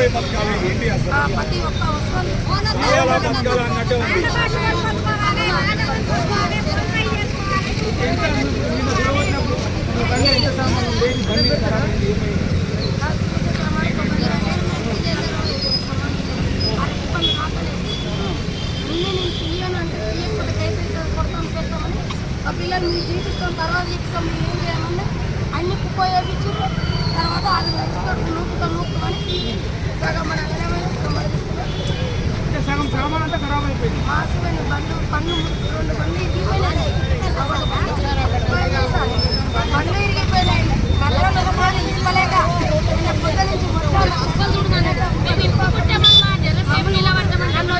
పిల్లలపై బతకాలి ఏంటి అసలు బతకాలి అన్నట్టే ఉంది. పిల్లలు మీరు చూపిస్తాం తర్వాత చూపిస్తాం మీరు ఏం చేయమన్నా అన్ని కుప్ప వేయించారు. తర్వాత వాళ్ళు నూపుతామని సగం మన సగం సామాన్ అంతా ఖరాబ్ అయిపోయింది. మాసిపోయిన బండ్లు 2 బండ్లు ఇరిగిపోయినాయి. బండ్లు ఇరిగిపోయినాయి. మళ్ళీ ఇవ్వలేక పొద్దు నుంచి మొత్తం